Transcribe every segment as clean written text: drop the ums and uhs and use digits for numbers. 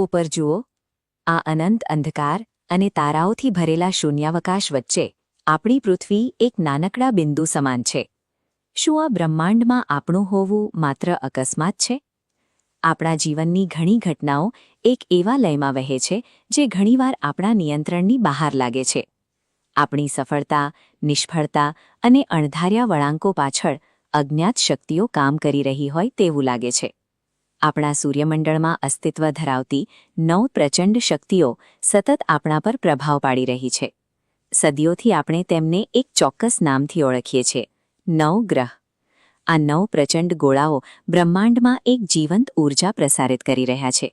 ઉપર જુઓ, આ અનંત અંધકાર અને તારાઓથી ભરેલા શૂન્યાવકાશ વચ્ચે આપણી પૃથ્વી એક નાનકડા બિંદુ સમાન છે. શું આ બ્રહ્માંડમાં આપણું હોવું માત્ર અકસ્માત છે? આપણા જીવનની ઘણી ઘટનાઓ એક એવા લયમાં વહે છે જે ઘણીવાર આપણા નિયંત્રણની બહાર લાગે છે. આપણી સફળતા, નિષ્ફળતા અને અણધાર્યા વળાંકો પાછળ અજ્ઞાત શક્તિઓ કામ કરી રહી હોય તેવું લાગે છે. આપણા સૂર્યમંડળમાં અસ્તિત્વ ધરાવતી 9 પ્રચંડ શક્તિઓ સતત આપણા પર પ્રભાવ પાડી રહી છે. સદીઓથી આપણે તેમને એક ચોક્કસ નામથી ઓળખીએ છીએ: 9 ગ્રહ. આ 9 પ્રચંડ ગોળાઓ બ્રહ્માંડમાં એક જીવંત ઊર્જા પ્રસારિત કરી રહ્યા છે.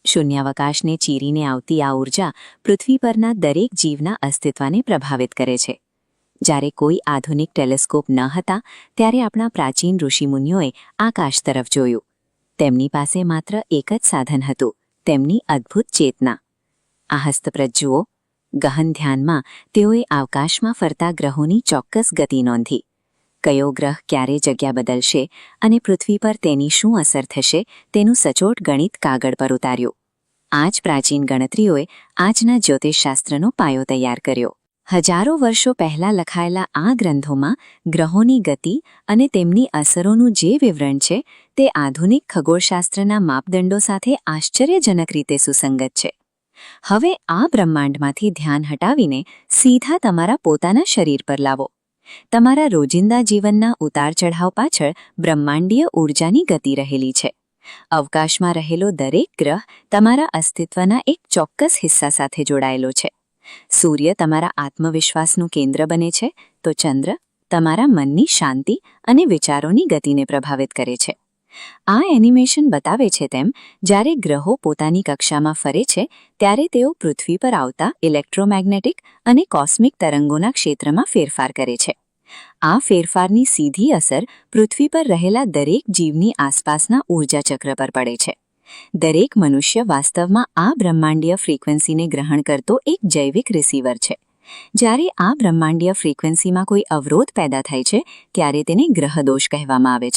શૂન્યાવકાશને ચીરીને આવતી આ ઊર્જા પૃથ્વી પરના દરેક જીવના અસ્તિત્વને પ્રભાવિત કરે છે. જ્યારે કોઈ આધુનિક ટેલિસ્કોપ ન હતા ત્યારે આપણા પ્રાચીન ઋષિમુનિઓએ આકાશ તરફ જોયું. તેમની પાસે માત્ર એક જ સાધન હતું: તેમની અદ્ભુત ચેતના. આ હસ્તપ્રત જુઓ. ગહન ધ્યાનમાં તેઓએ આકાશમાં ફરતા ગ્રહોની ચોક્કસ ગતિ નોંધી. કયો ગ્રહ ક્યારે જગ્યા બદલશે અને પૃથ્વી પર તેની શું અસર થશે તેનું સચોટ ગણિત કાગળ પર ઉતાર્યું. આ જ પ્રાચીન ગણતરીઓએ આજના જ્યોતિષશાસ્ત્રનો પાયો તૈયાર કર્યો. હજારો વર્ષો પહેલાં લખાયેલા આ ગ્રંથોમાં ગ્રહોની ગતિ અને તેમની અસરોનું જે વિવરણ છે તે આધુનિક ખગોળશાસ્ત્રના માપદંડો સાથે આશ્ચર્યજનક રીતે સુસંગત છે. હવે આ બ્રહ્માંડમાંથી ધ્યાન હટાવીને સીધા તમારા પોતાના શરીર પર લાવો. તમારા રોજિંદા જીવનના ઉતાર ચઢાવ પાછળ બ્રહ્માંડીય ઊર્જાની ગતિ રહેલી છે. અવકાશમાં રહેલો દરેક ગ્રહ તમારા અસ્તિત્વના એક ચોક્કસ હિસ્સા સાથે જોડાયેલો છે. સૂર્ય તમારા આત્મવિશ્વાસનું કેન્દ્ર બને છે, તો ચંદ્ર તમારા મનની શાંતિ અને વિચારોની ગતિને પ્રભાવિત કરે છે. આ એનિમેશન બતાવે છે તેમ જ્યારે ગ્રહો પોતાની કક્ષામાં ફરે છે ત્યારે તેઓ પૃથ્વી પર આવતા ઇલેક્ટ્રોમેગ્નેટિક અને કોસ્મિક તરંગોના ક્ષેત્રમાં ફેરફાર કરે છે. આ ફેરફારની સીધી અસર પૃથ્વી પર રહેલા દરેક જીવની આસપાસના ઊર્જા ચક્ર પર પડે છે. દરેક મનુષ્ય વાસ્તવમાં આ બ્રહ્માંડીય ફ્રીક્વન્સીને ગ્રહણ કરતો એક જૈવિક રિસીવર છે. જ્યારે આ બ્રહ્માંડીય ફ્રીક્વન્સીમાં કોઈ અવરોધ પેદા થાય છે ત્યારે તેને ગ્રહદોષ કહેવામાં આવે છે.